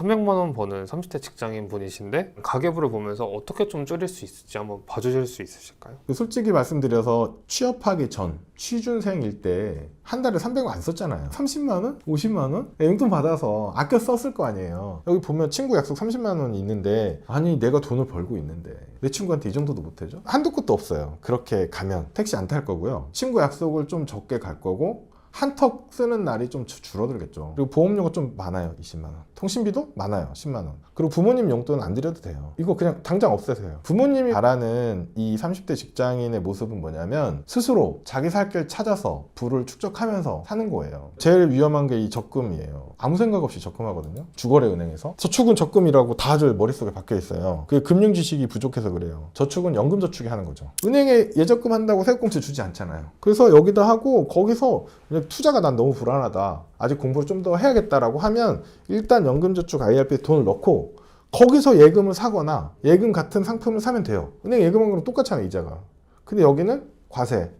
300만 원 버는 30대 직장인 분이신데 가계부를 보면서 어떻게 좀 줄일 수 있을지 한번 봐주실 수 있으실까요? 솔직히 말씀드려서 취업하기 전 취준생일 때 한 달에 300원 안 썼잖아요. 30만 원? 50만 원? 용돈 받아서 아껴 썼을 거 아니에요. 여기 보면 친구 약속 30만 원이 있는데, 아니 내가 돈을 벌고 있는데 내 친구한테 이 정도도 못 해줘? 한도 끝도 없어요. 그렇게 가면 택시 안 탈 거고요. 친구 약속을 좀 적게 갈 거고, 한턱 쓰는 날이 좀 줄어들겠죠. 그리고 보험료가 좀 많아요. 20만 원. 통신비도 많아요. 10만 원. 그리고 부모님 용돈은 안 드려도 돼요. 이거 그냥 당장 없애세요. 부모님이 바라는 이 30대 직장인의 모습은 뭐냐면 스스로 자기 살 길 찾아서 부를 축적하면서 사는 거예요. 제일 위험한 게 이 적금이에요. 아무 생각 없이 적금하거든요. 주거래 은행에서. 저축은 적금이라고 다들 머릿속에 박혀 있어요. 그게 금융 지식이 부족해서 그래요. 저축은 연금 저축이 하는 거죠. 은행에 예적금 한다고 세액공제 주지 않잖아요. 그래서 여기다 하고 거기서 투자가 난 너무 불안하다, 아직 공부를 좀 더 해야겠다라고 하면 일단 연금저축 IRP에 돈을 넣고 거기서 예금을 사거나 예금 같은 상품을 사면 돼요. 은행 예금한 거랑 똑같잖아요, 이자가. 근데 여기는 과세,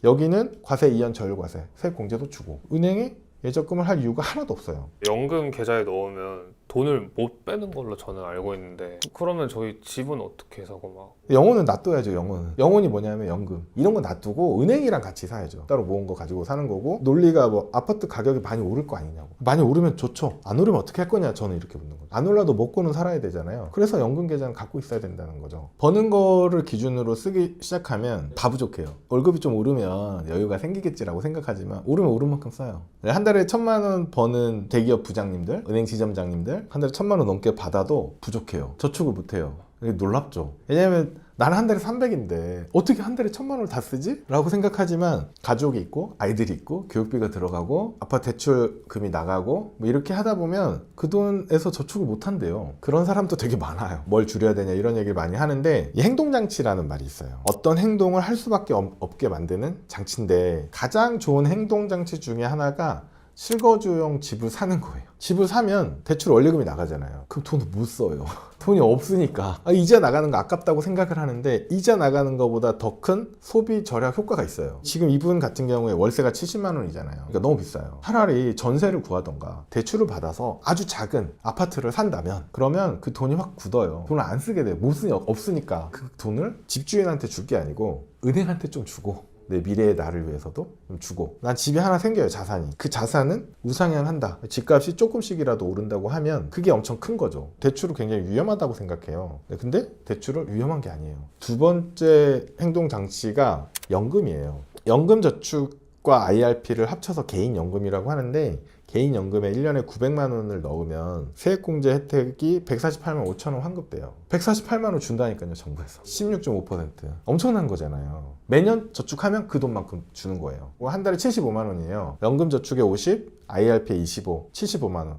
여기는 과세 이연 저율과세, 세액공제도 주고, 은행이 예적금을 할 이유가 하나도 없어요. 연금 계좌에 넣으면 돈을 못 빼는 걸로 저는 알고 있는데, 그러면 저희 집은 어떻게 해서고 막. 영혼은 놔둬야죠. 영혼이 뭐냐면 연금, 이런 거 놔두고 은행이랑 같이 사야죠. 따로 모은 거 가지고 사는 거고. 논리가 뭐 아파트 가격이 많이 오를 거 아니냐고. 많이 오르면 좋죠. 안 오르면 어떻게 할 거냐, 저는 이렇게 묻는 거죠. 안 올라도 먹고는 살아야 되잖아요. 그래서 연금 계좌는 갖고 있어야 된다는 거죠. 버는 거를 기준으로 쓰기 시작하면 다 부족해요. 월급이 좀 오르면 여유가 생기겠지라고 생각하지만 오르면 오른 만큼 써요. 한 달에 1,000만 원 버는 대기업 부장님들, 은행 지점장님들 한 달에 1,000만 원 넘게 받아도 부족해요. 저축을 못해요. 이게 놀랍죠. 왜냐면 나는 한 달에 300인데 어떻게 한 달에 1,000만 원을 다 쓰지? 라고 생각하지만 가족이 있고 아이들이 있고 교육비가 들어가고 아파트 대출금이 나가고 뭐 이렇게 하다 보면 그 돈에서 저축을 못 한대요. 그런 사람도 되게 많아요. 뭘 줄여야 되냐 이런 얘기를 많이 하는데, 이 행동장치라는 말이 있어요. 어떤 행동을 할 수밖에 없게 만드는 장치인데, 가장 좋은 행동장치 중에 하나가 실거주용 집을 사는 거예요. 집을 사면 대출 원리금이 나가잖아요. 그럼 돈을 못 써요. 돈이 없으니까. 이자 나가는 거 아깝다고 생각을 하는데, 이자 나가는 것보다 더 큰 소비 절약 효과가 있어요. 지금 이분 같은 경우에 월세가 70만 원이잖아요. 그러니까 너무 비싸요. 차라리 전세를 구하던가 대출을 받아서 아주 작은 아파트를 산다면, 그러면 그 돈이 확 굳어요. 돈을 안 쓰게 돼요. 못 쓰니 없으니까. 그 돈을 집주인한테 줄 게 아니고 은행한테 좀 주고, 내 미래의 나를 위해서도 좀 주고. 난 집이 하나 생겨요, 자산이. 그 자산은 우상향한다. 집값이 조금씩이라도 오른다고 하면 그게 엄청 큰 거죠. 대출은 굉장히 위험하다고 생각해요. 근데 대출은 위험한 게 아니에요. 두 번째 행동 장치가 연금이에요. 연금저축과 IRP를 합쳐서 개인연금이라고 하는데, 개인연금에 1년에 900만 원을 넣으면 세액공제 혜택이 148만 5천 원 환급돼요. 148만 원 준다니까요, 정부에서. 16.5%. 엄청난 거잖아요. 매년 저축하면 그 돈만큼 주는 거예요. 한 달에 75만 원이에요. 연금저축에 50, IRP에 25, 75만 원.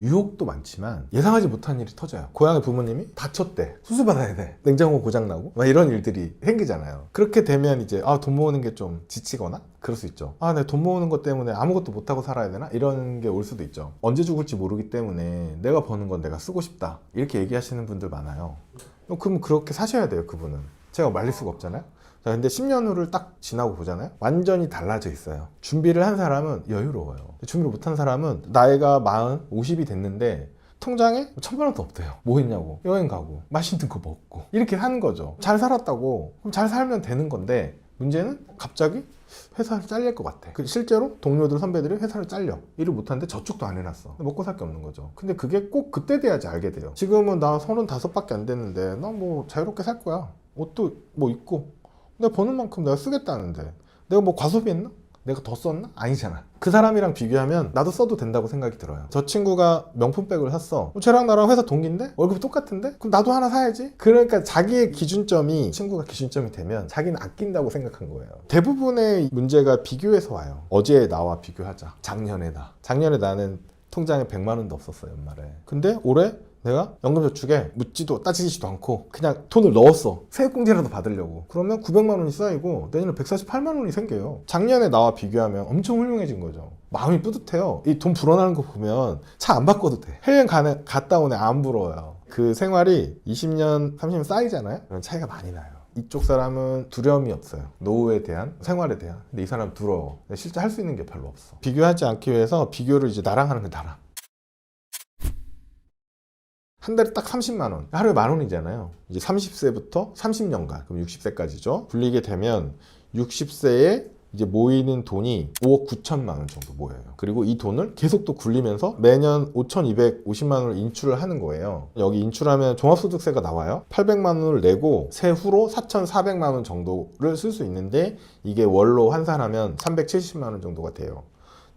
유혹도 많지만 예상하지 못한 일이 터져요. 고향의 부모님이 다쳤대, 수술받아야 돼, 냉장고 고장나고 막 이런 일들이 생기잖아요. 그렇게 되면 이제 돈 모으는 게 좀 지치거나 그럴 수 있죠. 내가 돈 모으는 것 때문에 아무것도 못하고 살아야 되나? 이런 게 올 수도 있죠. 언제 죽을지 모르기 때문에 내가 버는 건 내가 쓰고 싶다, 이렇게 얘기하시는 분들 많아요. 그럼 그렇게 사셔야 돼요. 그분은 제가 말릴 수가 없잖아요. 자, 근데 10년 후를 딱 지나고 보잖아요. 완전히 달라져 있어요. 준비를 한 사람은 여유로워요. 준비를 못한 사람은 나이가 40, 50이 됐는데 통장에 1,000만 원도 없대요. 뭐 했냐고. 여행 가고 맛있는 거 먹고 이렇게 하는 거죠. 잘 살았다고. 그럼 잘 살면 되는 건데, 문제는 갑자기 회사를 잘릴 것 같아. 실제로 동료들, 선배들이 회사를 잘려. 일을 못하는데 저축도 안 해놨어. 먹고 살 게 없는 거죠. 근데 그게 꼭 그때 돼야지 알게 돼요. 지금은 나 35밖에 안 됐는데 나 뭐 자유롭게 살 거야. 옷도 뭐 입고 내가 버는 만큼 내가 쓰겠다는데 내가 뭐 과소비했나? 내가 더 썼나? 아니잖아. 그 사람이랑 비교하면 나도 써도 된다고 생각이 들어요. 저 친구가 명품백을 샀어. 쟤랑 나랑 회사 동기인데? 월급이 똑같은데? 그럼 나도 하나 사야지. 그러니까 자기의 기준점이 친구가 기준점이 되면 자기는 아낀다고 생각한 거예요. 대부분의 문제가 비교에서 와요. 어제 나와 비교하자. 작년에 나는 통장에 100만 원도 없었어, 연말에. 근데 올해 내가 연금저축에 묻지도 따지지도 않고 그냥 돈을 넣었어. 세액공제라도 받으려고. 그러면 900만 원이 쌓이고 내년에 148만 원이 생겨요. 작년에 나와 비교하면 엄청 훌륭해진 거죠. 마음이 뿌듯해요. 이 돈 불어나는 거 보면 차 안 바꿔도 돼. 해외 갔다 오네 안 부러워요. 그 생활이 20년, 30년 쌓이잖아요. 그런 차이가 많이 나요. 이쪽 사람은 두려움이 없어요. 노후에 대한, 생활에 대한. 근데 이 사람은 두려워. 실제 할 수 있는 게 별로 없어. 비교하지 않기 위해서 비교를 이제 나랑 하는 게 나랑. 한 달에 딱 30만 원. 하루에 10,000원이잖아요. 이제 30세부터 30년간, 그럼 60세까지죠. 굴리게 되면 60세에 이제 모이는 돈이 5억 9천만 원 정도 모여요. 그리고 이 돈을 계속 또 굴리면서 매년 5,250만 원을 인출을 하는 거예요. 여기 인출하면 종합소득세가 나와요. 800만 원을 내고 세후로 4,400만 원 정도를 쓸 수 있는데 이게 월로 환산하면 370만 원 정도가 돼요.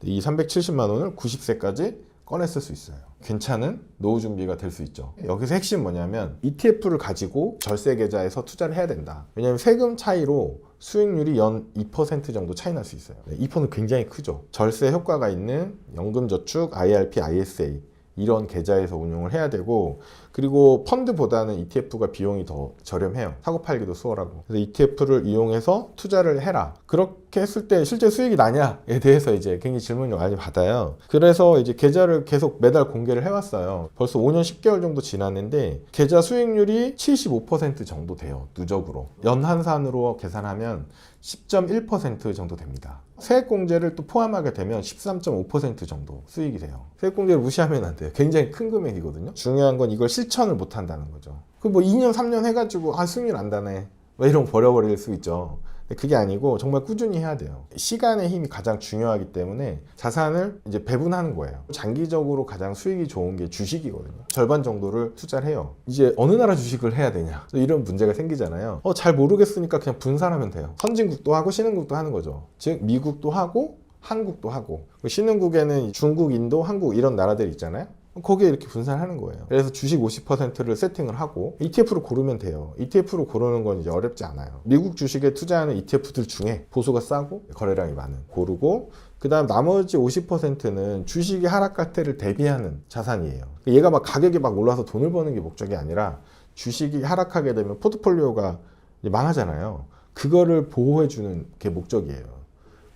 이 370만 원을 90세까지 꺼내 쓸 수 있어요. 괜찮은 노후 준비가 될 수 있죠. 여기서 핵심 뭐냐면 ETF를 가지고 절세 계좌에서 투자를 해야 된다. 왜냐하면 세금 차이로 수익률이 연 2% 정도 차이 날 수 있어요. 2%는 굉장히 크죠. 절세 효과가 있는 연금저축, IRP, ISA 이런 계좌에서 운용을 해야 되고, 그리고 펀드보다는 ETF가 비용이 더 저렴해요. 사고 팔기도 수월하고. 그래서 ETF를 이용해서 투자를 해라. 그렇게 했을 때 실제 수익이 나냐에 대해서 이제 굉장히 질문을 많이 받아요. 그래서 이제 계좌를 계속 매달 공개를 해왔어요. 벌써 5년 10개월 정도 지났는데 계좌 수익률이 75% 정도 돼요. 누적으로. 연환산으로 계산하면 10.1% 정도 됩니다. 세액공제를 또 포함하게 되면 13.5% 정도 수익이 돼요. 세액공제를 무시하면 안 돼요. 굉장히 큰 금액이거든요. 중요한 건 이걸 실천을 못 한다는 거죠. 그 뭐 2년, 3년 해가지고 수익률 안 나네, 왜 이런 거 버려버릴 수 있죠. 근데 그게 아니고 정말 꾸준히 해야 돼요. 시간의 힘이 가장 중요하기 때문에 자산을 이제 배분하는 거예요. 장기적으로 가장 수익이 좋은 게 주식이거든요. 절반 정도를 투자를 해요. 이제 어느 나라 주식을 해야 되냐, 이런 문제가 생기잖아요. 잘 모르겠으니까 그냥 분산하면 돼요. 선진국도 하고 신흥국도 하는 거죠. 즉 미국도 하고 한국도 하고, 신흥국에는 중국, 인도, 한국 이런 나라들이 있잖아요. 거기에 이렇게 분산하는 거예요. 그래서 주식 50%를 세팅을 하고 ETF를 고르면 돼요. ETF를 고르는 건 이제 어렵지 않아요. 미국 주식에 투자하는 ETF들 중에 보수가 싸고 거래량이 많은 고르고, 그 다음 나머지 50%는 주식이 하락할 때를 대비하는 자산이에요. 얘가 막 가격이 막 올라서 돈을 버는 게 목적이 아니라 주식이 하락하게 되면 포트폴리오가 망하잖아요. 그거를 보호해주는 게 목적이에요.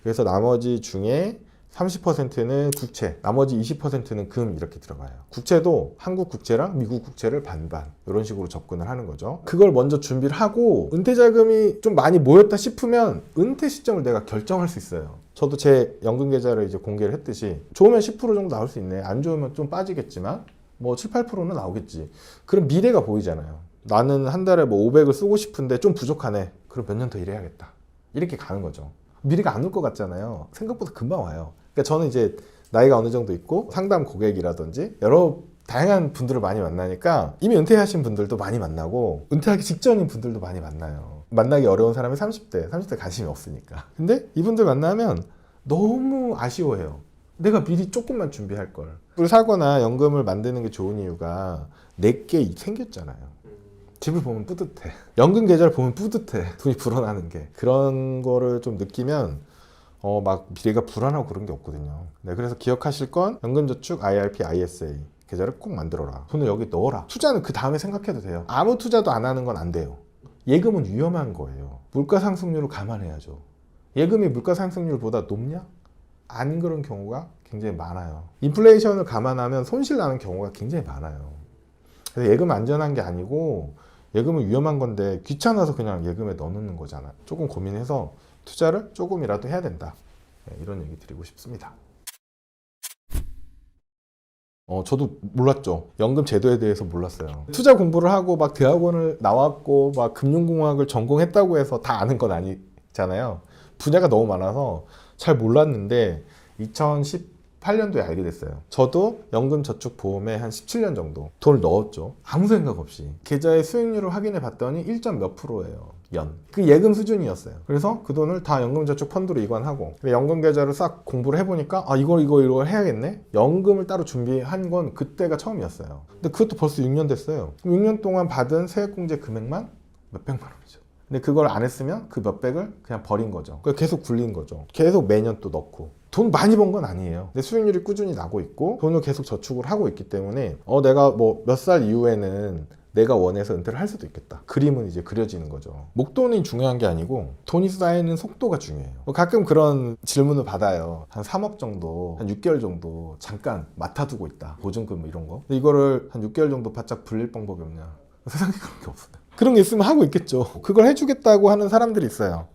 그래서 나머지 중에 30%는 국채, 나머지 20%는 금 이렇게 들어가요. 국채도 한국 국채랑 미국 국채를 반반 이런 식으로 접근을 하는 거죠. 그걸 먼저 준비를 하고 은퇴 자금이 좀 많이 모였다 싶으면 은퇴 시점을 내가 결정할 수 있어요. 저도 제 연금 계좌를 이제 공개를 했듯이 좋으면 10% 정도 나올 수 있네, 안 좋으면 좀 빠지겠지만 뭐 7, 8%는 나오겠지. 그럼 미래가 보이잖아요. 나는 한 달에 뭐 500을 쓰고 싶은데 좀 부족하네, 그럼 몇 년 더 일해야겠다, 이렇게 가는 거죠. 미래가 안 올 것 같잖아요. 생각보다 금방 와요. 그러니까 저는 이제 나이가 어느 정도 있고 상담 고객이라든지 여러 다양한 분들을 많이 만나니까 이미 은퇴하신 분들도 많이 만나고 은퇴하기 직전인 분들도 많이 만나요. 만나기 어려운 사람이 30대 관심이 없으니까. 근데 이분들 만나면 너무 아쉬워해요. 내가 미리 조금만 준비할 걸. 집을 사거나 연금을 만드는 게 좋은 이유가 내게 생겼잖아요. 집을 보면 뿌듯해. 연금 계좌를 보면 뿌듯해. 돈이 불어나는 게. 그런 거를 좀 느끼면 막 미래가 불안하고 그런 게 없거든요. 네, 그래서 기억하실 건 연금저축, IRP, ISA 계좌를 꼭 만들어라. 돈을 여기 넣어라. 투자는 그 다음에 생각해도 돼요. 아무 투자도 안 하는 건 안 돼요. 예금은 위험한 거예요. 물가 상승률을 감안해야죠. 예금이 물가 상승률보다 높냐? 안 그런 경우가 굉장히 많아요. 인플레이션을 감안하면 손실 나는 경우가 굉장히 많아요. 그래서 예금 안전한 게 아니고 예금은 위험한 건데 귀찮아서 그냥 예금에 넣어놓는 거잖아. 조금 고민해서 투자를 조금이라도 해야 된다. 네, 이런 얘기 드리고 싶습니다. 저도 몰랐죠. 연금 제도에 대해서 몰랐어요. 투자 공부를 하고 막 대학원을 나왔고 막 금융공학을 전공했다고 해서 다 아는 건 아니잖아요. 분야가 너무 많아서 잘 몰랐는데 2018년도에 알게 됐어요. 저도 연금저축보험에 한 17년 정도 돈을 넣었죠. 아무 생각 없이. 계좌의 수익률을 확인해 봤더니 1점 몇 %예요. 연. 그 예금 수준이었어요. 그래서 그 돈을 다 연금저축 펀드로 이관하고 연금 계좌를 싹 공부를 해보니까 이거 해야겠네? 연금을 따로 준비한 건 그때가 처음이었어요. 근데 그것도 벌써 6년 됐어요. 6년 동안 받은 세액공제 금액만 몇백만 원이죠. 근데 그걸 안 했으면 그 몇백을 그냥 버린 거죠. 그걸 계속 굴린 거죠. 계속 매년 또 넣고. 돈 많이 번 건 아니에요. 근데 수익률이 꾸준히 나고 있고 돈을 계속 저축을 하고 있기 때문에 내가 뭐 몇 살 이후에는 내가 원해서 은퇴를 할 수도 있겠다. 그림은 이제 그려지는 거죠. 목돈이 중요한 게 아니고 돈이 쌓이는 속도가 중요해요. 가끔 그런 질문을 받아요. 한 3억 정도, 한 6개월 정도 잠깐 맡아두고 있다. 보증금 이런 거. 근데 이거를 한 6개월 정도 바짝 불릴 방법이 없냐. 세상에 그런 게 없어요. 그런 게 있으면 하고 있겠죠. 그걸 해주겠다고 하는 사람들이 있어요.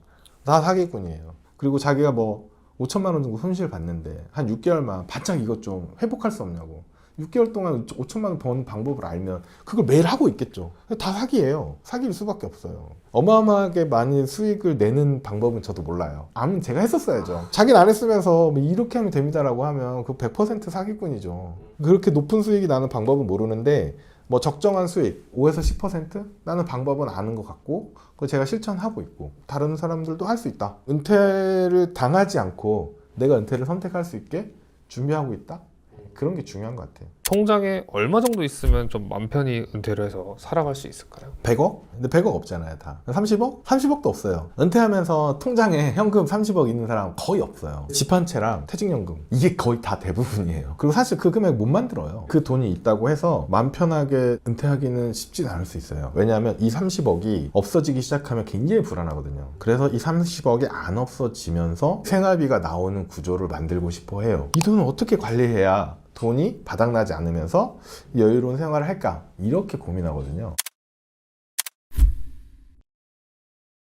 다 사기꾼이에요. 그리고 자기가 뭐 5천만 원 정도 손실 봤는데 한 6개월만 바짝 이것 좀 회복할 수 없냐고. 6개월 동안 5천만 원 버는 방법을 알면 그걸 매일 하고 있겠죠. 다 사기예요. 사기일 수밖에 없어요. 어마어마하게 많이 수익을 내는 방법은 저도 몰라요. 아무튼 제가 했었어야죠. 자기는 안 했으면서 뭐 이렇게 하면 됩니다라고 하면 그 100% 사기꾼이죠. 그렇게 높은 수익이 나는 방법은 모르는데 뭐 적정한 수익 5에서 10% 나는 방법은 아는 것 같고 그거 제가 실천하고 있고 다른 사람들도 할 수 있다. 은퇴를 당하지 않고 내가 은퇴를 선택할 수 있게 준비하고 있다. 그런 게 중요한 것 같아요. 통장에 얼마 정도 있으면 좀 맘 편히 은퇴를 해서 살아갈 수 있을까요? 100억? 근데 100억 없잖아요, 다. 30억? 30억도 없어요. 은퇴하면서 통장에 현금 30억 있는 사람 거의 없어요. 집 한 채랑 퇴직연금. 이게 거의 다 대부분이에요. 그리고 사실 그 금액 못 만들어요. 그 돈이 있다고 해서 맘 편하게 은퇴하기는 쉽진 않을 수 있어요. 왜냐하면 이 30억이 없어지기 시작하면 굉장히 불안하거든요. 그래서 이 30억이 안 없어지면서 생활비가 나오는 구조를 만들고 싶어 해요. 이 돈을 어떻게 관리해야 돈이 바닥나지 않으면서 여유로운 생활을 할까? 이렇게 고민하거든요.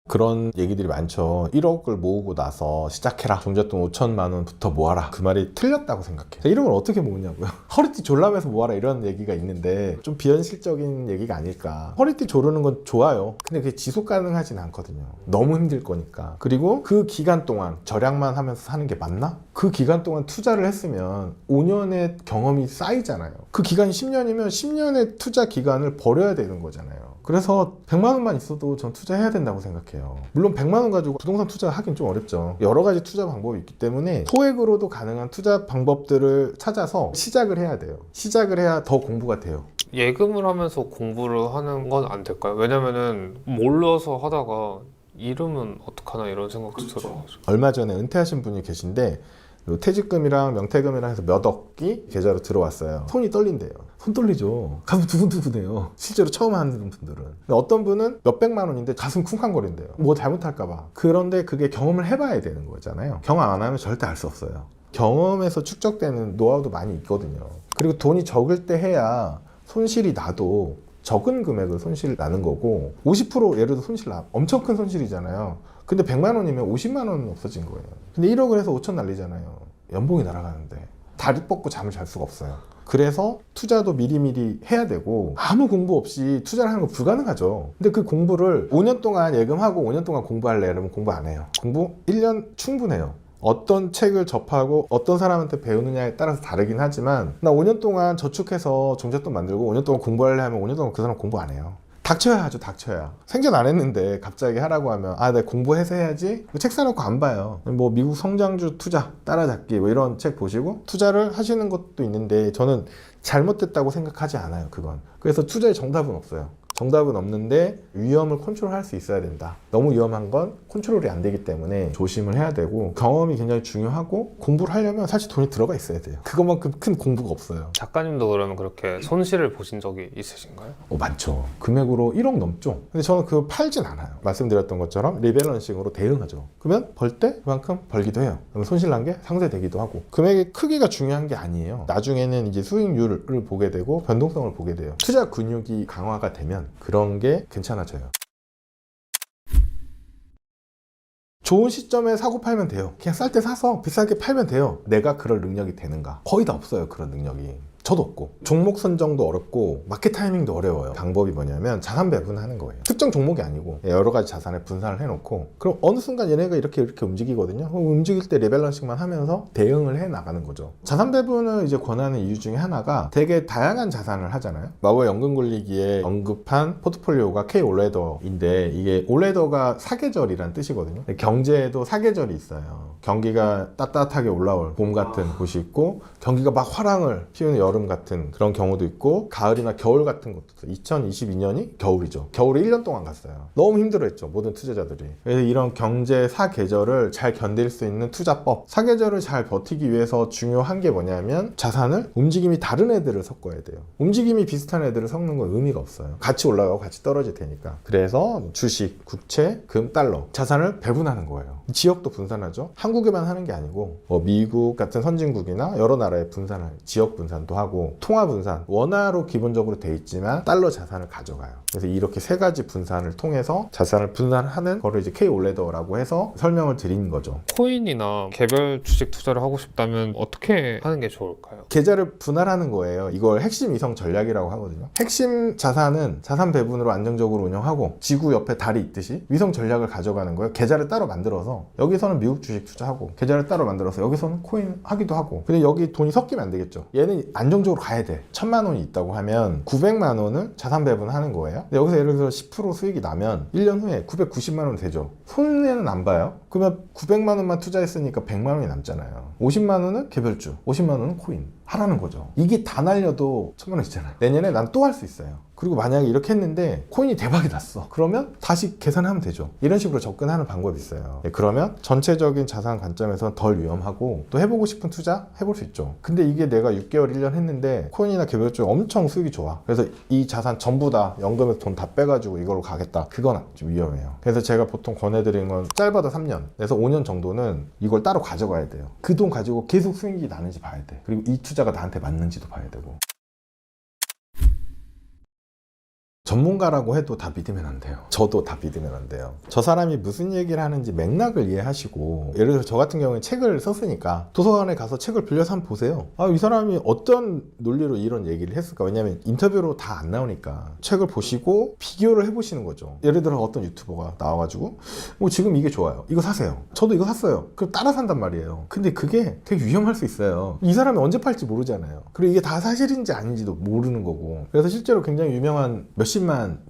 그런 얘기들이 많죠. 1억을 모으고 나서 시작해라. 종잣돈 5천만 원부터 모아라. 그 말이 틀렸다고 생각해. 1억을 어떻게 모으냐고요? 허리띠 졸라매서 모아라 이런 얘기가 있는데 좀 비현실적인 얘기가 아닐까. 허리띠 조르는 건 좋아요. 근데 그게 지속 가능하진 않거든요. 너무 힘들 거니까. 그리고 그 기간 동안 절약만 하면서 사는 게 맞나? 그 기간 동안 투자를 했으면 5년의 경험이 쌓이잖아요. 그 기간이 10년이면 10년의 투자 기간을 버려야 되는 거잖아요. 그래서 100만 원만 있어도 전 투자해야 된다고 생각해요. 물론 100만 원 가지고 부동산 투자하긴 좀 어렵죠. 여러 가지 투자 방법이 있기 때문에 소액으로도 가능한 투자 방법들을 찾아서 시작을 해야 돼요. 시작을 해야 더 공부가 돼요. 예금을 하면서 공부를 하는 건 안 될까요? 왜냐면은 몰라서 하다가 잃으면 어떡하나 이런 생각도 들어가지고. 얼마 전에 은퇴하신 분이 계신데 퇴직금이랑 명퇴금이랑 해서 몇 억이 계좌로 들어왔어요. 손이 떨린대요. 손 떨리죠. 가슴 두근두근해요. 실제로 처음 하는 분들은. 근데 어떤 분은 몇백만 원인데 가슴 쿵쾅거린대요. 뭐 잘못할까봐. 그런데 그게 경험을 해봐야 되는 거잖아요. 경험 안 하면 절대 알 수 없어요. 경험에서 축적되는 노하우도 많이 있거든요. 그리고 돈이 적을 때 해야 손실이 나도 적은 금액을 손실 나는 거고 50% 예를 들어 손실 나 엄청 큰 손실이잖아요. 근데 100만 원이면 50만 원은 없어진 거예요. 근데 1억을 해서 5천 날리잖아요. 연봉이 날아가는데 다리 뻗고 잠을 잘 수가 없어요. 그래서 투자도 미리미리 해야 되고 아무 공부 없이 투자를 하는 거 불가능하죠. 근데 그 공부를 5년 동안 예금하고 5년 동안 공부할래? 이러면 공부 안 해요. 공부 1년 충분해요. 어떤 책을 접하고 어떤 사람한테 배우느냐에 따라서 다르긴 하지만 나 5년 동안 저축해서 종잣돈 만들고 5년 동안 공부할래 하면 5년 동안 그 사람 공부 안 해요. 닥쳐야 하죠. 닥쳐야. 생전 안 했는데 갑자기 하라고 하면 아 내가 공부해서 해야지. 책 사놓고 안 봐요. 뭐 미국 성장주 투자 따라잡기 뭐 이런 책 보시고 투자를 하시는 것도 있는데 저는 잘못됐다고 생각하지 않아요. 그건. 그래서 투자의 정답은 없어요. 정답은 없는데 위험을 컨트롤할 수 있어야 된다. 너무 위험한 건 컨트롤이 안 되기 때문에 조심을 해야 되고 경험이 굉장히 중요하고 공부를 하려면 사실 돈이 들어가 있어야 돼요. 그것만큼 큰 공부가 없어요. 작가님도 그러면 그렇게 손실을 보신 적이 있으신가요? 많죠. 금액으로 1억 넘죠. 근데 저는 그거 팔진 않아요. 말씀드렸던 것처럼 리밸런싱으로 대응하죠. 그러면 벌 때 그만큼 벌기도 해요. 그럼 손실 난 게 상쇄되기도 하고. 금액의 크기가 중요한 게 아니에요. 나중에는 이제 수익률을 보게 되고 변동성을 보게 돼요. 투자 근육이 강화가 되면 그런 게 괜찮아져요. 좋은 시점에 사고 팔면 돼요. 그냥 쌀 때 사서 비싸게 팔면 돼요. 내가 그럴 능력이 되는가? 거의 다 없어요. 그런 능력이. 저도 없고 종목 선정도 어렵고 마켓 타이밍도 어려워요. 방법이 뭐냐면 자산 배분하는 거예요. 특정 종목이 아니고 여러 가지 자산에 분산을 해놓고 그럼 어느 순간 얘네가 이렇게 움직이거든요. 움직일 때 리밸런싱만 하면서 대응을 해 나가는 거죠. 자산 배분을 이제 권하는 이유 중에 하나가 되게 다양한 자산을 하잖아요. 마법의 연금 굴리기에 언급한 포트폴리오가 K-올레더인데 이게 올레더가 사계절이란 뜻이거든요. 경제에도 사계절이 있어요. 경기가 따뜻하게 올라올 봄 같은 곳이 있고 경기가 막 화랑을 피우는 여름 같은 그런 경우도 있고 가을이나 겨울 같은 것도 있어요. 2022년이 겨울이죠. 겨울에 1년 동안 갔어요. 너무 힘들어했죠. 모든 투자자들이. 그래서 이런 경제 사계절을 잘 견딜 수 있는 투자법 사계절을 잘 버티기 위해서 중요한 게 뭐냐면 자산을 움직임이 다른 애들을 섞어야 돼요. 움직임이 비슷한 애들을 섞는 건 의미가 없어요. 같이 올라가고 같이 떨어질 테니까. 그래서 주식, 국채, 금, 달러 자산을 배분하는 거예요. 지역도 분산하죠. 한국에만 하는 게 아니고 미국 같은 선진국이나 여러 나라에 분산을 지역 분산도 하고 통화 분산, 원화로 기본적으로 돼 있지만 달러 자산을 가져가요. 그래서 이렇게 세 가지 분산을 통해서 자산을 분산하는 거를 이제 K-올레더라고 해서 설명을 드린 거죠. 코인이나 개별 주식 투자를 하고 싶다면 어떻게 하는 게 좋을까요? 계좌를 분할하는 거예요. 이걸 핵심 이성 전략이라고 하거든요. 핵심 자산은 자산 배분으로 안정적으로 운영하고 지구 옆에 달이 있듯이 위성 전략을 가져가는 거예요. 계좌를 따로 만들어서 여기서는 미국 주식 투자하고 계좌를 따로 만들어서 여기서는 코인 하기도 하고. 근데 여기 돈이 섞이면 안 되겠죠. 얘는 안정적으로 가야 돼. 1,000만 원이 있다고 하면 900만 원을 자산 배분하는 거예요. 근데 여기서 예를 들어 10% 수익이 나면 1년 후에 990만 원 되죠. 손해는 안 봐요. 그러면 900만 원만 투자했으니까 100만 원이 남잖아요. 50만 원은 개별주, 50만 원은 코인 하라는 거죠. 이게 다 날려도 1,000만 원이잖아요. 내년에 난 또 할 수 있어요. 그리고 만약에 이렇게 했는데 코인이 대박이 났어. 그러면 다시 계산하면 되죠. 이런 식으로 접근하는 방법이 있어요. 그러면 전체적인 자산 관점에서는 덜 위험하고 또 해보고 싶은 투자 해볼 수 있죠. 근데 이게 내가 6개월, 1년 했는데 코인이나 개별주 엄청 수익이 좋아. 그래서 이 자산 전부 다 연금에서 돈 다 빼가지고 이걸로 가겠다. 그건 좀 위험해요. 그래서 제가 보통 권해드리는 건 짧아도 3년에서 5년 정도는 이걸 따로 가져가야 돼요. 그 돈 가지고 계속 수익이 나는지 봐야 돼. 그리고 이 투자가 나한테 맞는지도 봐야 되고. 전문가라고 해도 다 믿으면 안 돼요. 저도 다 믿으면 안 돼요. 저 사람이 무슨 얘기를 하는지 맥락을 이해하시고, 예를 들어 저 같은 경우에 책을 썼으니까 도서관에 가서 책을 빌려서 한번 보세요. 이 사람이 어떤 논리로 이런 얘기를 했을까? 왜냐면 인터뷰로 다 안 나오니까 책을 보시고 비교를 해보시는 거죠. 예를 들어 어떤 유튜버가 나와가지고 지금 이게 좋아요. 이거 사세요. 저도 이거 샀어요. 그럼 따라 산단 말이에요. 근데 그게 되게 위험할 수 있어요. 이 사람이 언제 팔지 모르잖아요. 그리고 이게 다 사실인지 아닌지도 모르는 거고. 그래서 실제로 굉장히 유명한 몇십만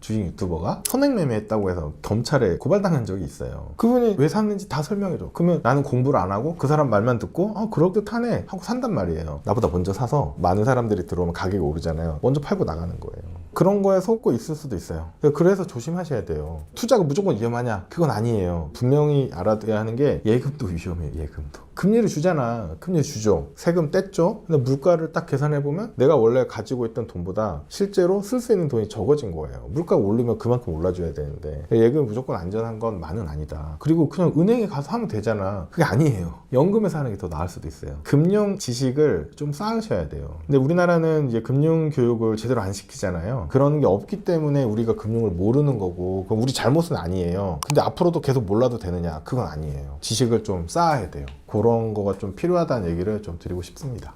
주식 유튜버가 선행매매했다고 해서 검찰에 고발당한 적이 있어요. 그분이 왜 샀는지 다 설명해줘. 그러면 나는 공부를 안 하고 그 사람 말만 듣고 그럴듯하네 하고 산단 말이에요. 나보다 먼저 사서 많은 사람들이 들어오면 가격이 오르잖아요. 먼저 팔고 나가는 거예요. 그런 거에 속고 있을 수도 있어요. 그래서 조심하셔야 돼요. 투자가 무조건 위험하냐? 그건 아니에요. 분명히 알아둬야 하는 게 예금도 위험해요. 예금도. 금리를 주잖아. 금리 주죠. 세금 뗐죠. 근데 물가를 딱 계산해보면 내가 원래 가지고 있던 돈보다 실제로 쓸 수 있는 돈이 적어진 거예요. 물가가 오르면 그만큼 올라줘야 되는데 예금이 무조건 안전한 건 만은 아니다. 그리고 그냥 은행에 가서 하면 되잖아. 그게 아니에요. 연금에서 하는 게 더 나을 수도 있어요. 금융 지식을 좀 쌓으셔야 돼요. 근데 우리나라는 이제 금융 교육을 제대로 안 시키잖아요. 그런 게 없기 때문에 우리가 금융을 모르는 거고, 그럼 우리 잘못은 아니에요. 근데 앞으로도 계속 몰라도 되느냐? 그건 아니에요. 지식을 좀 쌓아야 돼요. 그런 거가 좀 필요하다는 얘기를 좀 드리고 싶습니다.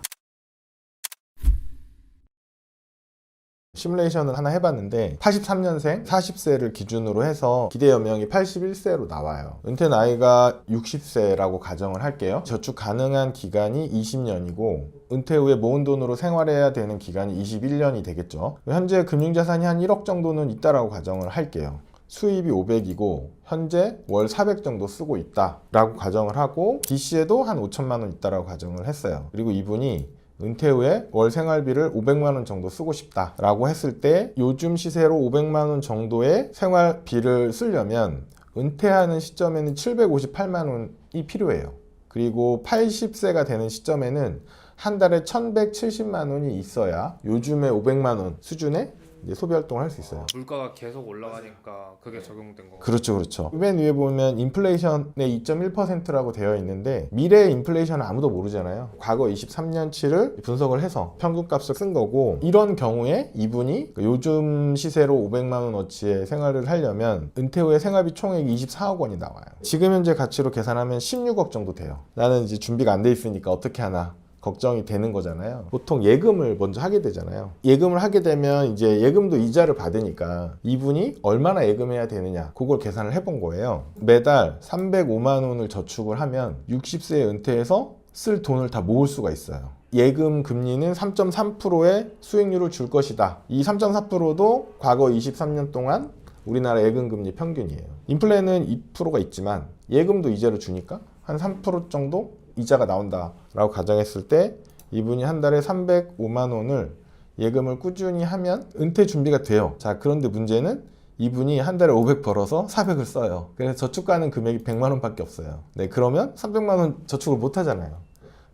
시뮬레이션을 하나 해봤는데 83년생 40세를 기준으로 해서 기대 연명이 81세로 나와요. 은퇴 나이가 60세라고 가정을 할게요. 저축 가능한 기간이 20년이고 은퇴 후에 모은 돈으로 생활해야 되는 기간이 21년이 되겠죠. 현재 금융자산이 한 1억 정도는 있다라고 가정을 할게요. 수입이 500이고 현재 월 400 정도 쓰고 있다라고 가정을 하고 DC에도 한 5천만 원 있다라고 가정을 했어요. 그리고 이분이 은퇴 후에 월 생활비를 500만 원 정도 쓰고 싶다라고 했을 때 요즘 시세로 500만 원 정도의 생활비를 쓰려면 은퇴하는 시점에는 758만 원이 필요해요. 그리고 80세가 되는 시점에는 한 달에 1170만 원이 있어야 요즘의 500만 원 수준의 소비 활동을 할 수 있어요. 물가가 계속 올라가니까 그게 적용된 거. 그렇죠. 맨 위에 보면 인플레이션의 2.1%라고 되어 있는데 미래의 인플레이션은 아무도 모르잖아요. 과거 23년치를 분석을 해서 평균값을 쓴 거고, 이런 경우에 이분이 요즘 시세로 500만 원어치의 생활을 하려면 은퇴 후에 생활비 총액이 24억 원이 나와요. 지금 현재 가치로 계산하면 16억 정도 돼요. 나는 이제 준비가 안 돼 있으니까 어떻게 하나 걱정이 되는 거잖아요. 보통 예금을 먼저 하게 되잖아요. 예금을 하게 되면 이제 예금도 이자를 받으니까 이분이 얼마나 예금해야 되느냐, 그걸 계산을 해본 거예요. 매달 305만 원을 저축을 하면 60세에 은퇴해서 쓸 돈을 다 모을 수가 있어요. 예금 금리는 3.3%의 수익률을 줄 것이다. 이 3.4%도 과거 23년 동안 우리나라 예금 금리 평균이에요. 인플레는 2%가 있지만 예금도 이자를 주니까 한 3% 정도 이자가 나온다라고 가정했을 때 이분이 한 달에 305만 원을 예금을 꾸준히 하면 은퇴 준비가 돼요. 자, 그런데 문제는 이분이 한 달에 500 벌어서 400을 써요. 그래서 저축 가능 금액이 100만 원밖에 없어요. 네, 그러면 300만 원 저축을 못 하잖아요.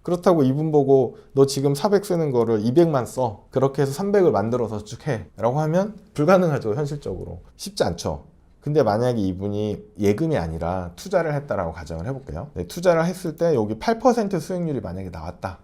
그렇다고 이분 보고 너 지금 400 쓰는 거를 200만 써. 그렇게 해서 300을 만들어서 저축해. 라고 하면 불가능하죠, 현실적으로. 쉽지 않죠. 근데 만약에 이분이 예금이 아니라 투자를 했다라고 가정을 해볼게요. 네, 투자를 했을 때 여기 8% 수익률이 만약에 나왔다.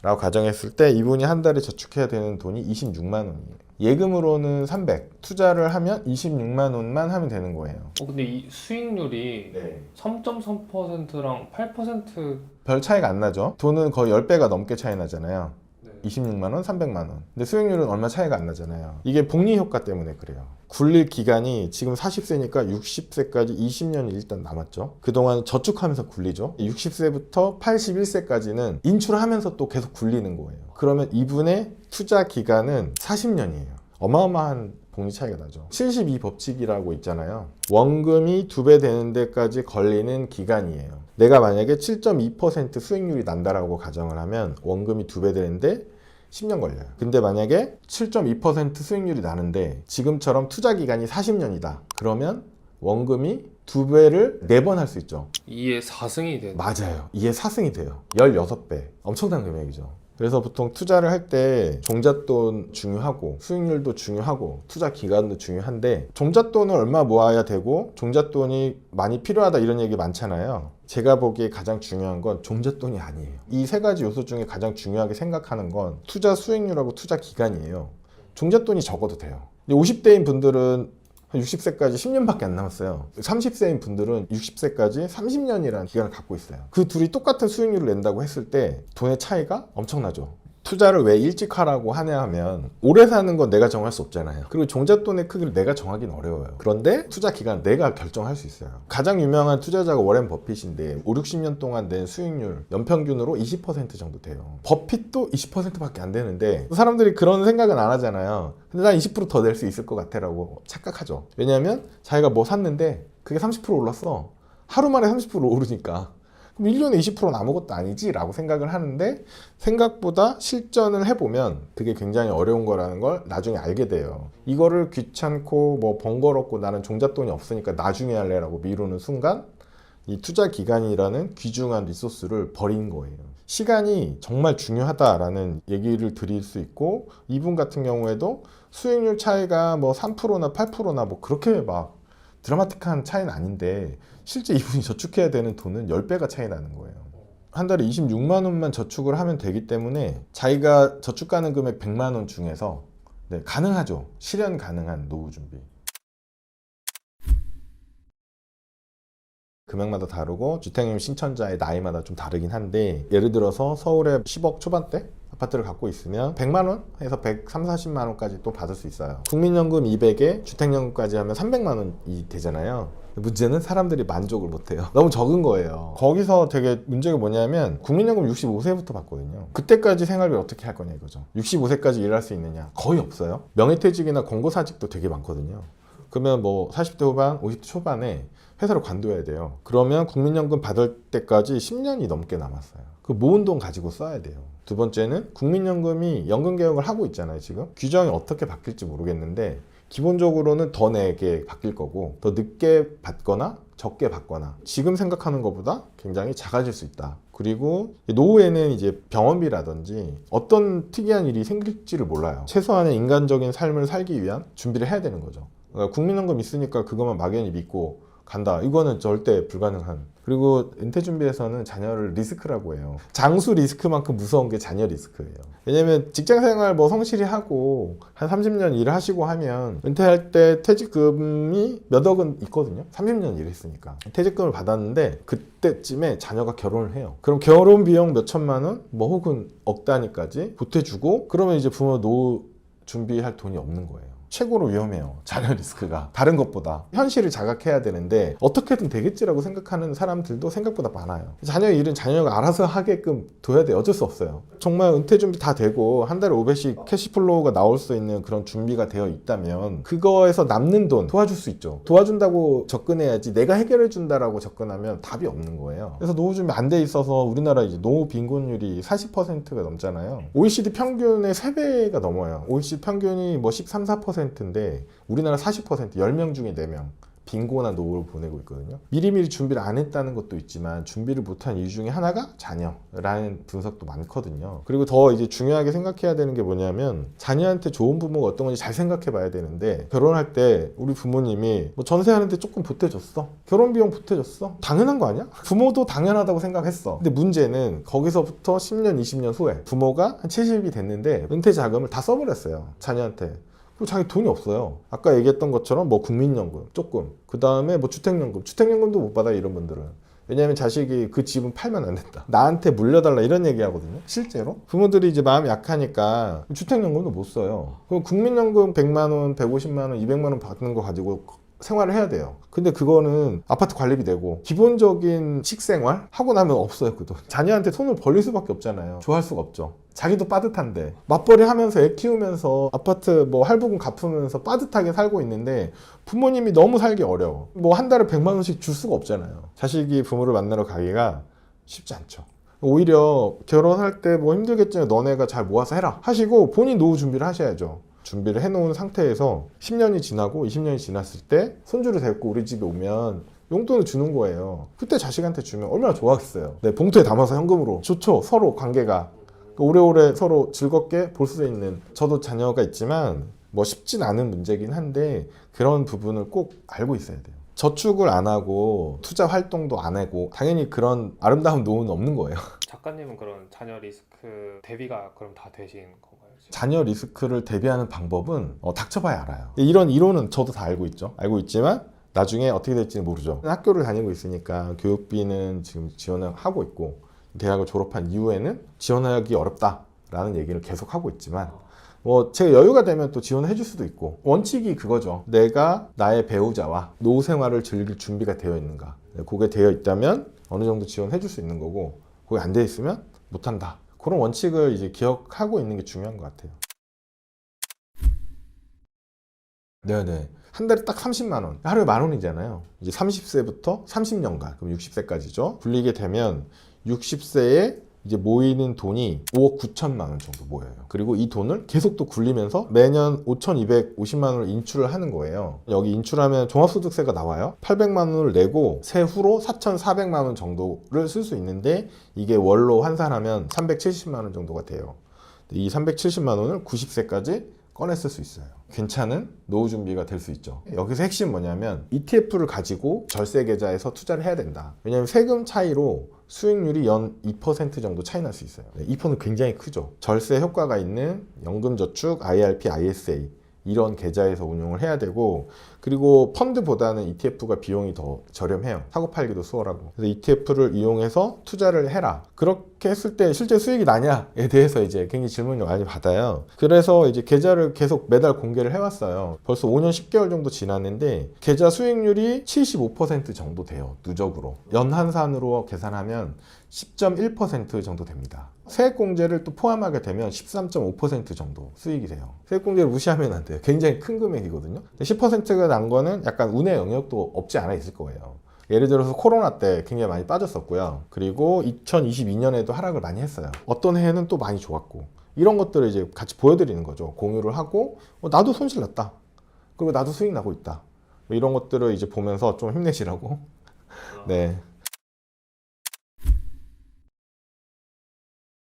라고 가정했을 때 이분이 한 달에 저축해야 되는 돈이 26만 원이에요. 예금으로는 300, 투자를 하면 26만 원만 하면 되는 거예요. 근데 이 수익률이 3.3%랑 8% 별 차이가 안 나죠. 돈은 거의 10배가 넘게 차이 나잖아요. 네. 26만 원, 300만 원. 근데 수익률은 얼마 차이가 안 나잖아요. 이게 복리 효과 때문에 그래요. 굴릴 기간이 지금 40세니까 60세까지 20년이 일단 남았죠. 그동안 저축하면서 굴리죠. 60세부터 81세까지는 인출하면서 또 계속 굴리는 거예요. 그러면 이분의 투자 기간은 40년이에요. 어마어마한 복리 차이가 나죠. 72법칙이라고 있잖아요. 원금이 2배 되는 데까지 걸리는 기간이에요. 내가 만약에 7.2% 수익률이 난다라고 가정을 하면 원금이 2배 되는데 10년 걸려요. 근데 만약에 7.2% 수익률이 나는데 지금처럼 투자 기간이 40년이다. 그러면 원금이 2배를 4번 할 수 있죠. 2의 4승이 되는. 맞아요. 이게 4승이 돼요. 16배. 엄청난 금액이죠. 그래서 보통 투자를 할 때 종잣돈 중요하고 수익률도 중요하고 투자 기간도 중요한데 종잣돈을 얼마 모아야 되고 종잣돈이 많이 필요하다 이런 얘기 많잖아요. 제가 보기에 가장 중요한 건 종잣돈이 아니에요. 이 세 가지 요소 중에 가장 중요하게 생각하는 건 투자 수익률하고 투자 기간이에요. 종잣돈이 적어도 돼요. 50대인 분들은 60세까지 10년밖에 안 남았어요. 30세인 분들은 60세까지 30년이라는 기간을 갖고 있어요. 그 둘이 똑같은 수익률을 낸다고 했을 때 돈의 차이가 엄청나죠. 투자를 왜 일찍 하라고 하냐 하면 오래 사는 건 내가 정할 수 없잖아요. 그리고 종잣돈의 크기를 내가 정하기는 어려워요. 그런데 투자 기간 내가 결정할 수 있어요. 가장 유명한 투자자가 워렌 버핏인데 5, 60년 동안 낸 수익률 연평균으로 20% 정도 돼요. 버핏도 20%밖에 안 되는데 사람들이 그런 생각은 안 하잖아요. 근데 난 20% 더 낼 수 있을 것 같아 라고 착각하죠. 왜냐하면 자기가 뭐 샀는데 그게 30% 올랐어. 하루 만에 30% 오르니까. 그럼 1년에 20%는 아무것도 아니지 라고 생각을 하는데 생각보다 실전을 해보면 그게 굉장히 어려운 거라는 걸 나중에 알게 돼요. 이거를 귀찮고 뭐 번거롭고 나는 종잣돈이 없으니까 나중에 할래 라고 미루는 순간 이 투자 기간이라는 귀중한 리소스를 버린 거예요. 시간이 정말 중요하다라는 얘기를 드릴 수 있고 이분 같은 경우에도 수익률 차이가 뭐 3%나 8%나 뭐 그렇게 막 드라마틱한 차이는 아닌데 실제 이분이 저축해야 되는 돈은 10배가 차이 나는 거예요. 한 달에 26만 원만 저축을 하면 되기 때문에 자기가 저축하는 금액 100만 원 중에서 가능하죠. 실현 가능한 노후 준비. 금액마다 다르고 주택임 신청자의 나이마다 좀 다르긴 한데 예를 들어서 서울에 10억 초반대 아파트를 갖고 있으면 100만 원에서 130, 40만 원까지 또 받을 수 있어요. 국민연금 200에 주택연금까지 하면 300만 원이 되잖아요. 문제는 사람들이 만족을 못해요. 너무 적은 거예요. 거기서 되게 문제가 뭐냐면 국민연금 65세부터 받거든요. 그때까지 생활비 어떻게 할 거냐 이거죠. 65세까지 일할 수 있느냐? 거의 없어요. 명예퇴직이나 권고사직도 되게 많거든요. 그러면 뭐 40대 후반, 50대 초반에 회사를 관둬야 돼요. 그러면 국민연금 받을 때까지 10년이 넘게 남았어요. 그 모은 돈 가지고 써야 돼요. 두 번째는 국민연금이 연금 개혁을 하고 있잖아요. 지금 규정이 어떻게 바뀔지 모르겠는데 기본적으로는 더 내게 바뀔 거고 더 늦게 받거나 적게 받거나 지금 생각하는 것보다 굉장히 작아질 수 있다. 그리고 노후에는 이제 병원비라든지 어떤 특이한 일이 생길지를 몰라요. 최소한의 인간적인 삶을 살기 위한 준비를 해야 되는 거죠. 그러니까 국민연금 있으니까 그것만 막연히 믿고 간다. 이거는 절대 불가능한. 그리고 은퇴 준비에서는 자녀를 리스크라고 해요. 장수 리스크만큼 무서운 게 자녀 리스크예요. 왜냐면 직장 생활 뭐 성실히 하고 한 30년 일을 하시고 하면 은퇴할 때 퇴직금이 몇 억은 있거든요. 30년 일했으니까. 퇴직금을 받았는데 그때쯤에 자녀가 결혼을 해요. 그럼 결혼 비용 몇 천만 원, 뭐 혹은 억 단위까지 보태주고 그러면 이제 부모 노후 준비할 돈이 없는 거예요. 최고로 위험해요. 자녀 리스크가 다른 것보다 현실을 자각해야 되는데 어떻게든 되겠지라고 생각하는 사람들도 생각보다 많아요. 자녀 일은 자녀가 알아서 하게끔 둬야 돼요. 어쩔 수 없어요. 정말 은퇴 준비 다 되고 한 달에 500씩 캐시플로우가 나올 수 있는 그런 준비가 되어 있다면 그거에서 남는 돈 도와줄 수 있죠. 도와준다고 접근해야지 내가 해결해 준다라고 접근하면 답이 없는 거예요. 그래서 노후 준비 안 돼 있어서 우리나라 이제 노후 빈곤율이 40%가 넘잖아요. OECD 평균의 3배가 넘어요. OECD 평균이 뭐 13, 14%인데 우리나라 40%, 10명 중에 4명. 빈곤한 노후를 보내고 있거든요. 미리미리 준비를 안 했다는 것도 있지만 준비를 못한 이유 중에 하나가 자녀라는 분석도 많거든요. 그리고 더 이제 중요하게 생각해야 되는 게 뭐냐면 자녀한테 좋은 부모가 어떤 건지 잘 생각해 봐야 되는데 결혼할 때 우리 부모님이 뭐 전세하는데 조금 보태줬어. 결혼 비용 보태줬어. 당연한 거 아니야? 부모도 당연하다고 생각했어. 근데 문제는 거기서부터 10년, 20년 후에 부모가 한 70이 됐는데 은퇴 자금을 다 써버렸어요. 자녀한테. 그리고 자기 돈이 없어요. 아까 얘기했던 것처럼 뭐 국민연금 조금, 그 다음에 뭐 주택연금도 못 받아요, 이런 분들은. 왜냐하면 자식이 그 집은 팔면 안 된다, 나한테 물려달라, 이런 얘기 하거든요. 실제로 부모들이 이제 마음이 약하니까 주택연금도 못 써요. 그럼 국민연금 100만 원, 150만 원, 200만 원 받는 거 가지고 생활을 해야 돼요. 근데 그거는 아파트 관리비 내고 기본적인 식생활 하고 나면 없어요, 그 돈. 자녀한테 손을 벌릴 수밖에 없잖아요. 좋아할 수가 없죠. 자기도 빠듯한데 맞벌이 하면서 애 키우면서 아파트 뭐 할부금 갚으면서 빠듯하게 살고 있는데 부모님이 너무 살기 어려워. 뭐 한 달에 100만 원씩 줄 수가 없잖아요. 자식이 부모를 만나러 가기가 쉽지 않죠. 오히려 결혼할 때 뭐 힘들겠지만 너네가 잘 모아서 해라 하시고 본인 노후 준비를 하셔야죠. 준비를 해놓은 상태에서 10년이 지나고 20년이 지났을 때 손주를 데리고 우리 집에 오면 용돈을 주는 거예요. 그때 자식한테 주면 얼마나 좋아하겠어요. 네, 봉투에 담아서 현금으로. 좋죠. 서로 관계가 오래오래 서로 즐겁게 볼 수 있는. 저도 자녀가 있지만 뭐 쉽진 않은 문제긴 한데 그런 부분을 꼭 알고 있어야 돼요. 저축을 안 하고 투자 활동도 안 하고 당연히 그런 아름다운 노후는 없는 거예요. 작가님은 그런 자녀 리스크 대비가 그럼 다 되신 건가요? 지금? 자녀 리스크를 대비하는 방법은 닥쳐봐야 알아요. 이런 이론은 저도 다 알고 있죠. 알고 있지만 나중에 어떻게 될지는 모르죠. 학교를 다니고 있으니까 교육비는 지금 지원을 하고 있고 대학을 졸업한 이후에는 지원하기 어렵다라는 얘기를 계속 하고 있지만 뭐 제가 여유가 되면 또 지원을 해줄 수도 있고 원칙이 그거죠. 내가 나의 배우자와 노후 생활을 즐길 준비가 되어 있는가. 그게 되어 있다면 어느 정도 지원해 줄 수 있는 거고 그게 안 돼 있으면 못한다. 그런 원칙을 이제 기억하고 있는 게 중요한 것 같아요. 네네. 한 달에 딱 30만 원. 하루에 10,000원이잖아요. 이제 30세부터 30년간, 그럼 60세까지죠. 굴리게 되면 60세에 이제 모이는 돈이 5억 9천만 원 정도 모여요. 그리고 이 돈을 계속 또 굴리면서 매년 5,250만 원을 인출을 하는 거예요. 여기 인출하면 종합소득세가 나와요. 800만 원을 내고 세후로 4,400만 원 정도를 쓸 수 있는데 이게 월로 환산하면 370만 원 정도가 돼요. 이 370만 원을 90세까지 꺼내 쓸 수 있어요. 괜찮은 노후 준비가 될 수 있죠. 여기서 핵심 뭐냐면 ETF를 가지고 절세 계좌에서 투자를 해야 된다. 왜냐하면 세금 차이로 수익률이 연 2% 정도 차이 날 수 있어요. 2%는 굉장히 크죠. 절세 효과가 있는 연금저축, IRP, ISA 이런 계좌에서 운용을 해야 되고 그리고 펀드보다는 ETF가 비용이 더 저렴해요. 사고 팔기도 수월하고. 그래서 ETF를 이용해서 투자를 해라. 그렇게 했을 때 실제 수익이 나냐에 대해서 이제 굉장히 질문을 많이 받아요. 그래서 이제 계좌를 계속 매달 공개를 해왔어요. 벌써 5년 10개월 정도 지났는데 계좌 수익률이 75% 정도 돼요. 누적으로. 연한산으로 계산하면 10.1% 정도 됩니다. 세액공제를 또 포함하게 되면 13.5% 정도 수익이 돼요. 세액공제를 무시하면 안 돼요. 굉장히 큰 금액이거든요. 10%가 난 거는 약간 운의 영역도 없지 않아 있을 거예요. 예를 들어서 코로나 때 굉장히 많이 빠졌었고요. 그리고 2022년에도 하락을 많이 했어요. 어떤 해에는 또 많이 좋았고 이런 것들을 이제 같이 보여드리는 거죠. 공유를 하고 나도 손실 났다. 그리고 나도 수익 나고 있다. 뭐 이런 것들을 이제 보면서 좀 힘내시라고. 네.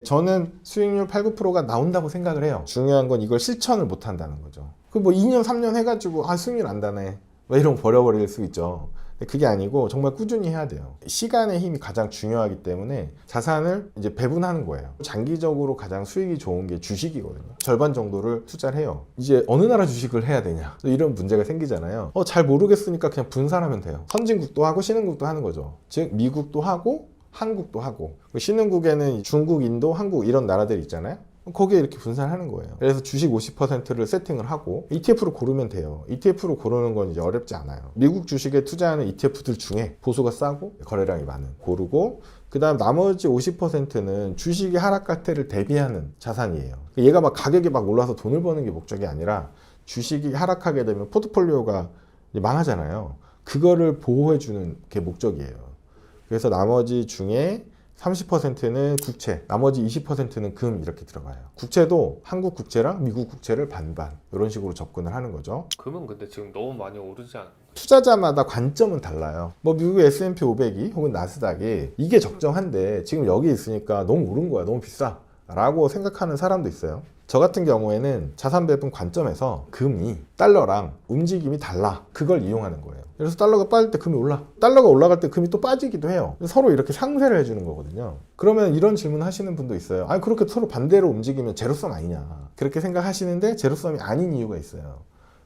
저는 수익률 8, 9%가 나온다고 생각을 해요. 중요한 건 이걸 실천을 못 한다는 거죠. 그 뭐 2년, 3년 해가지고 수익률 안 나네. 뭐 이런 거 버려버릴 수 있죠. 근데 그게 아니고 정말 꾸준히 해야 돼요. 시간의 힘이 가장 중요하기 때문에 자산을 이제 배분하는 거예요. 장기적으로 가장 수익이 좋은 게 주식이거든요. 절반 정도를 투자를 해요. 이제 어느 나라 주식을 해야 되냐 이런 문제가 생기잖아요. 잘 모르겠으니까 그냥 분산하면 돼요. 선진국도 하고 신흥국도 하는 거죠. 즉 미국도 하고 한국도 하고 신흥국에는 중국, 인도, 한국 이런 나라들이 있잖아요. 거기에 이렇게 분산하는 거예요. 그래서 주식 50%를 세팅을 하고 ETF를 고르면 돼요. ETF를 고르는 건 이제 어렵지 않아요. 미국 주식에 투자하는 ETF들 중에 보수가 싸고 거래량이 많은 고르고 그 다음 나머지 50%는 주식이 하락할 때를 대비하는 자산이에요. 얘가 막 가격이 막 올라서 돈을 버는 게 목적이 아니라 주식이 하락하게 되면 포트폴리오가 망하잖아요. 그거를 보호해주는 게 목적이에요. 그래서 나머지 중에 30%는 국채, 나머지 20%는 금 이렇게 들어가요. 국채도 한국 국채랑 미국 국채를 반반 이런 식으로 접근을 하는 거죠. 금은 근데 지금 너무 많이 오르지 않나요? 투자자마다 관점은 달라요. 뭐 미국의 S&P 500이 혹은 나스닥이 이게 적정한데 지금 여기 있으니까 너무 오른 거야, 너무 비싸 라고 생각하는 사람도 있어요. 저 같은 경우에는 자산 배분 관점에서 금이 달러랑 움직임이 달라, 그걸 이용하는 거예요. 그래서 달러가 빠질 때 금이 올라, 달러가 올라갈 때 금이 또 빠지기도 해요. 서로 이렇게 상쇄를 해주는 거거든요. 그러면 이런 질문 하시는 분도 있어요. 아니 그렇게 서로 반대로 움직이면 제로섬 아니냐, 그렇게 생각하시는데 제로섬이 아닌 이유가 있어요.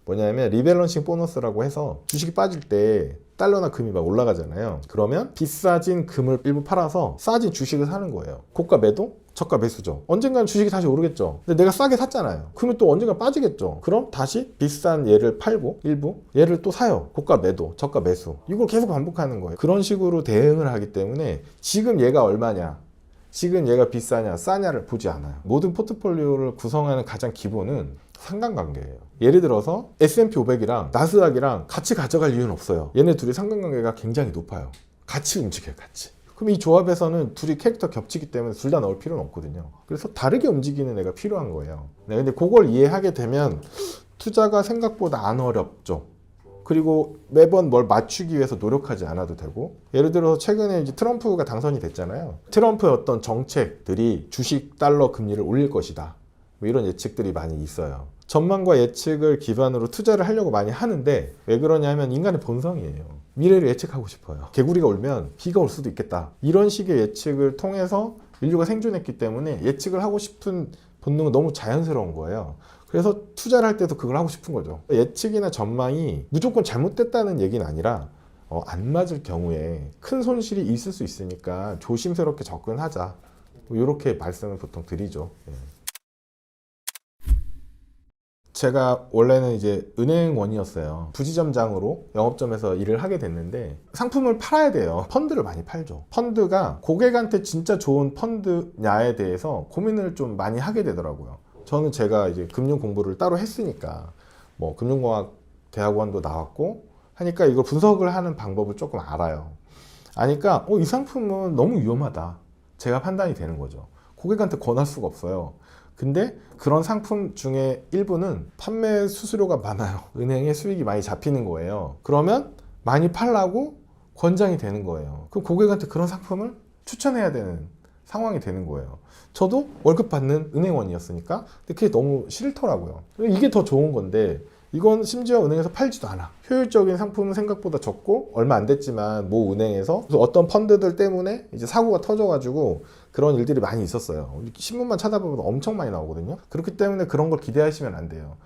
뭐냐면 리밸런싱 보너스라고 해서 주식이 빠질 때 달러나 금이 막 올라가잖아요. 그러면 비싸진 금을 일부 팔아서 싸진 주식을 사는 거예요. 고가 매도, 저가 매수죠. 언젠가는 주식이 다시 오르겠죠. 근데 내가 싸게 샀잖아요. 그러면 또 언젠가 빠지겠죠. 그럼 다시 비싼 얘를 팔고 일부 얘를 또 사요. 고가 매도, 저가 매수. 이걸 계속 반복하는 거예요. 그런 식으로 대응을 하기 때문에 지금 얘가 얼마냐, 지금 얘가 비싸냐 싸냐를 보지 않아요. 모든 포트폴리오를 구성하는 가장 기본은 상관관계예요. 예를 들어서 S&P 500이랑 나스닥이랑 같이 가져갈 이유는 없어요. 얘네 둘이 상관관계가 굉장히 높아요. 같이 움직여요, 같이. 그럼 이 조합에서는 둘이 캐릭터 겹치기 때문에 둘 다 넣을 필요는 없거든요. 그래서 다르게 움직이는 애가 필요한 거예요. 네, 근데 그걸 이해하게 되면 투자가 생각보다 안 어렵죠. 그리고 매번 뭘 맞추기 위해서 노력하지 않아도 되고, 예를 들어서 최근에 이제 트럼프가 당선이 됐잖아요. 트럼프의 어떤 정책들이 주식 달러 금리를 올릴 것이다, 뭐 이런 예측들이 많이 있어요. 전망과 예측을 기반으로 투자를 하려고 많이 하는데 왜 그러냐면 인간의 본성이에요. 미래를 예측하고 싶어요. 개구리가 울면 비가 올 수도 있겠다, 이런 식의 예측을 통해서 인류가 생존했기 때문에 예측을 하고 싶은 본능은 너무 자연스러운 거예요. 그래서 투자를 할 때도 그걸 하고 싶은 거죠. 예측이나 전망이 무조건 잘못됐다는 얘기는 아니라 안 맞을 경우에 큰 손실이 있을 수 있으니까 조심스럽게 접근하자, 뭐 이렇게 말씀을 보통 드리죠. 예. 제가 원래는 이제 은행원이었어요. 부지점장으로 영업점에서 일을 하게 됐는데 상품을 팔아야 돼요. 펀드를 많이 팔죠. 펀드가 고객한테 진짜 좋은 펀드냐에 대해서 고민을 좀 많이 하게 되더라고요. 저는 제가 이제 금융 공부를 따로 했으니까 뭐 금융공학 대학원도 나왔고 하니까 이걸 분석을 하는 방법을 조금 알아요. 아니까 이 상품은 너무 위험하다, 제가 판단이 되는 거죠. 고객한테 권할 수가 없어요. 근데 그런 상품 중에 일부는 판매 수수료가 많아요. 은행에 수익이 많이 잡히는 거예요. 그러면 많이 팔라고 권장이 되는 거예요. 그럼 고객한테 그런 상품을 추천해야 되는 상황이 되는 거예요. 저도 월급 받는 은행원이었으니까. 근데 그게 너무 싫더라고요. 이게 더 좋은 건데 이건 심지어 은행에서 팔지도 않아. 효율적인 상품은 생각보다 적고 얼마 안 됐지만 모 은행에서 어떤 펀드들 때문에 이제 사고가 터져가지고 그런 일들이 많이 있었어요. 신문만 찾아보면 엄청 많이 나오거든요. 그렇기 때문에 그런 걸 기대하시면 안 돼요.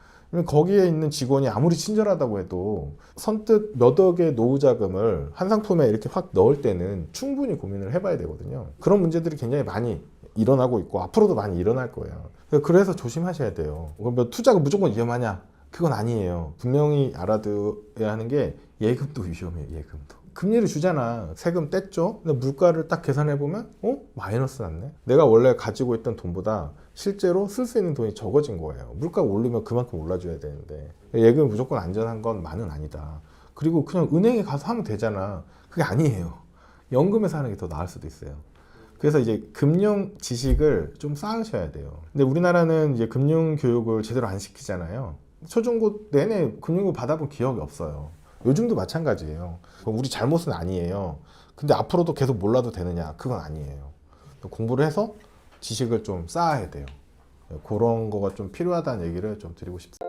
거기에 있는 직원이 아무리 친절하다고 해도 선뜻 몇 억의 노후 자금을 한 상품에 이렇게 확 넣을 때는 충분히 고민을 해봐야 되거든요. 그런 문제들이 굉장히 많이 일어나고 있고 앞으로도 많이 일어날 거예요. 그래서 조심하셔야 돼요. 그럼 투자가 무조건 위험하냐? 그건 아니에요. 분명히 알아둬야 하는 게 예금도 위험해요. 예금도. 금리를 주잖아. 세금 뗐죠? 근데 물가를 딱 계산해보면 마이너스 났네? 내가 원래 가지고 있던 돈보다 실제로 쓸 수 있는 돈이 적어진 거예요. 물가가 오르면 그만큼 올라줘야 되는데 예금이 무조건 안전한 건 만은 아니다. 그리고 그냥 은행에 가서 하면 되잖아. 그게 아니에요. 연금에서 하는 게 더 나을 수도 있어요. 그래서 이제 금융 지식을 좀 쌓으셔야 돼요. 근데 우리나라는 이제 금융 교육을 제대로 안 시키잖아요. 초중고 내내 금융고 받아본 기억이 없어요. 요즘도 마찬가지예요. 우리 잘못은 아니에요. 근데 앞으로도 계속 몰라도 되느냐? 그건 아니에요. 공부를 해서 지식을 좀 쌓아야 돼요. 그런 거가 좀 필요하다는 얘기를 좀 드리고 싶습니다.